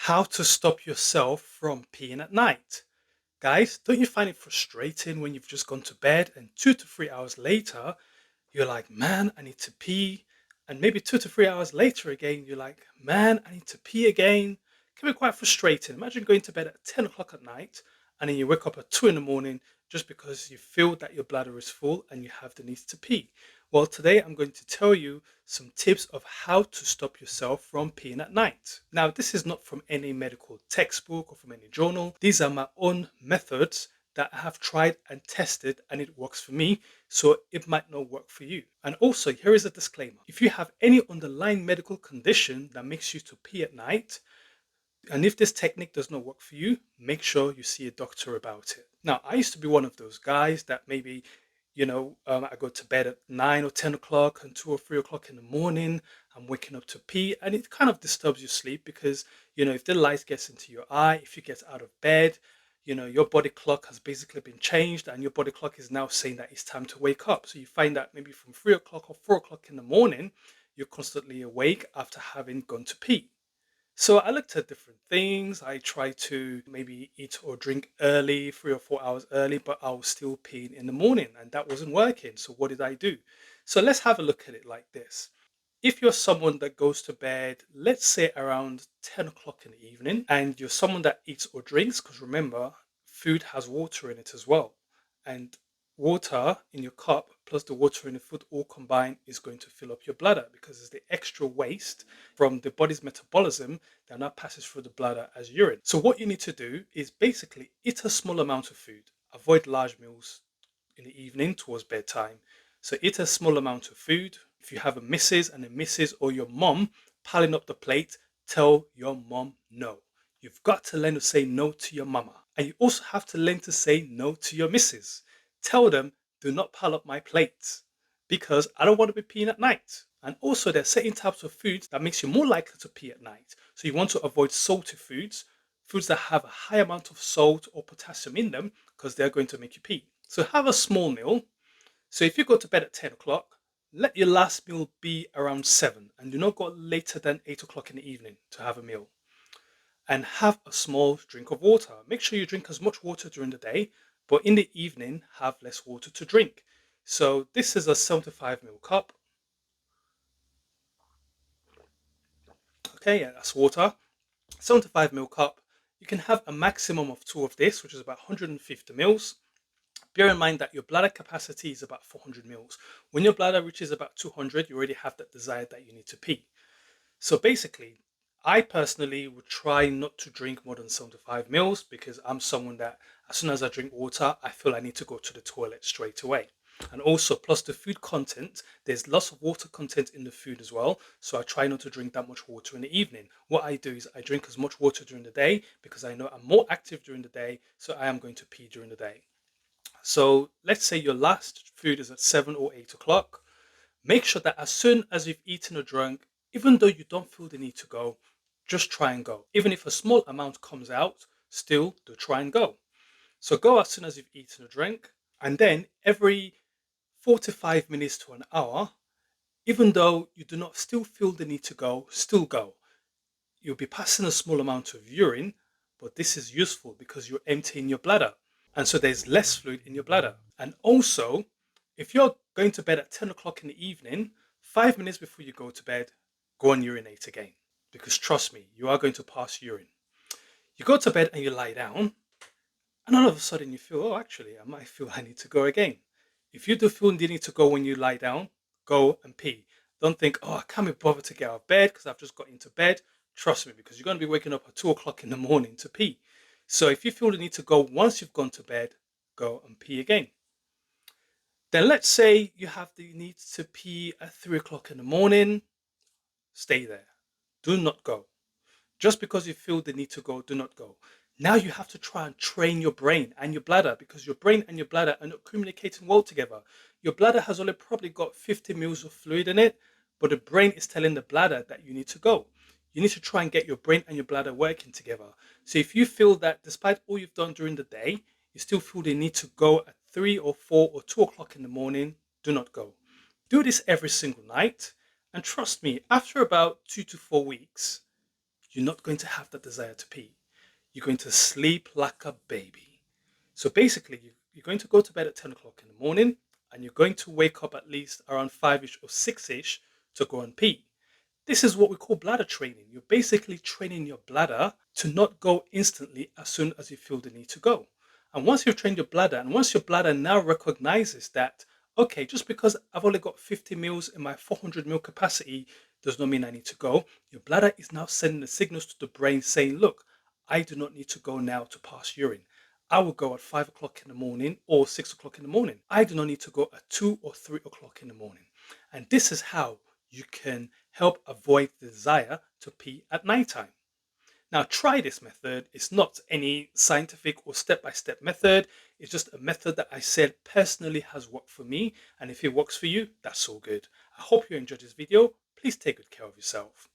How to stop yourself from peeing at night. Guys, don't you find it frustrating when you've just gone to bed and 2 to 3 hours later, you're like, man, I need to pee. And maybe 2 to 3 hours later again, you're like, man, I need to pee again. It can be quite frustrating. Imagine going to bed at 10 o'clock at night and then you wake up at 2 in the morning just because you feel that your bladder is full and you have the need to pee. Well, today I'm going to tell you some tips of how to stop yourself from peeing at night. Now, this is not from any medical textbook or from any journal. These are my own methods that I have tried and tested and it works for me, so it might not work for you. And also, here is a disclaimer. If you have any underlying medical condition that makes you to pee at night, and if this technique does not work for you, make sure you see a doctor about it. Now, I used to be one of those guys that maybe, I go to bed at 9 or 10 o'clock and 2 or 3 o'clock in the morning. I'm waking up to pee, and it kind of disturbs your sleep because, if the light gets into your eye, if you get out of bed, your body clock has basically been changed and your body clock is now saying that it's time to wake up. So you find that maybe from 3 o'clock or 4 o'clock in the morning, you're constantly awake after having gone to pee. So I looked at different things. I tried to maybe eat or drink early, 3 or 4 hours early, but I was still peeing in the morning and that wasn't working. So what did I do? So let's have a look at it like this. If you're someone that goes to bed, let's say around 10 o'clock in the evening, and you're someone that eats or drinks, because remember, food has water in it as well. And water in your cup plus the water in the food all combined is going to fill up your bladder because it's the extra waste from the body's metabolism that now passes through the bladder as urine. So what you need to do is basically eat a small amount of food. Avoid large meals in the evening towards bedtime. So eat a small amount of food. If you have a missus and a missus or your mom piling up the plate, tell your mom no. You've got to learn to say no to your mama. And you also have to learn to say no to your missus. Tell them, do not pile up my plate because I don't want to be peeing at night. And also there are certain types of foods that makes you more likely to pee at night. So you want to avoid salty foods, foods that have a high amount of salt or potassium in them because they're going to make you pee. So have a small meal. So if you go to bed at 10 o'clock, let your last meal be around 7 and do not go later than 8 o'clock in the evening to have a meal. And have a small drink of water. Make sure you drink as much water during the day, but in the evening, have less water to drink. So this is a 75 ml cup. Okay, yeah, that's water. 75 ml cup. You can have a maximum of two of this, which is about 150 mils. Bear in mind that your bladder capacity is about 400 mils. When your bladder reaches about 200, you already have that desire that you need to pee. So basically, I personally would try not to drink more than 75 mils because I'm someone that as soon as I drink water, I feel I need to go to the toilet straight away. And also, plus the food content, there's lots of water content in the food as well. So I try not to drink that much water in the evening. What I do is I drink as much water during the day because I know I'm more active during the day. So I am going to pee during the day. So let's say your last food is at 7 or 8 o'clock. Make sure that as soon as you've eaten or drunk, even though you don't feel the need to go, just try and go. Even if a small amount comes out, still do try and go. So go as soon as you've eaten or drink, and then every 45 minutes to an hour, even though you do not still feel the need to go, still go. You'll be passing a small amount of urine, but this is useful because you're emptying your bladder. And so there's less fluid in your bladder. And also, if you're going to bed at 10 o'clock in the evening, 5 minutes before you go to bed, go and urinate again. Because trust me, you are going to pass urine. You go to bed and you lie down, and all of a sudden you feel, oh, actually, I might feel I need to go again. If you do feel the need to go when you lie down, go and pee. Don't think, oh, I can't be bothered to get out of bed because I've just got into bed. Trust me, because you're going to be waking up at 2 o'clock in the morning to pee. So if you feel the need to go once you've gone to bed, go and pee again. Then let's say you have the need to pee at 3 o'clock in the morning, stay there. Do not go. Just because you feel the need to go, do not go. Now you have to try and train your brain and your bladder because your brain and your bladder are not communicating well together. Your bladder has only probably got 50 mils of fluid in it, but the brain is telling the bladder that you need to go. You need to try and get your brain and your bladder working together. So if you feel that despite all you've done during the day, you still feel the need to go at 3 or 4 or 2 o'clock in the morning, do not go. Do this every single night. And trust me, after about 2 to 4 weeks, you're not going to have that desire to pee. You're going to sleep like a baby. So basically, you're going to go to bed at 10 o'clock in the morning and you're going to wake up at least around 5-ish or 6-ish to go and pee. This is what we call bladder training. You're basically training your bladder to not go instantly as soon as you feel the need to go. And once you've trained your bladder, and once your bladder now recognizes that, okay, just because I've only got 50 mils in my 400 mil capacity does not mean I need to go. Your bladder is now sending the signals to the brain saying, look, I do not need to go now to pass urine. I will go at 5 o'clock in the morning or 6 o'clock in the morning. I do not need to go at 2 or 3 o'clock in the morning. And this is how you can help avoid the desire to pee at nighttime. Now, try this method. It's not any scientific or step by step method. It's just a method that I said personally has worked for me. And if it works for you, that's all good. I hope you enjoyed this video. Please take good care of yourself.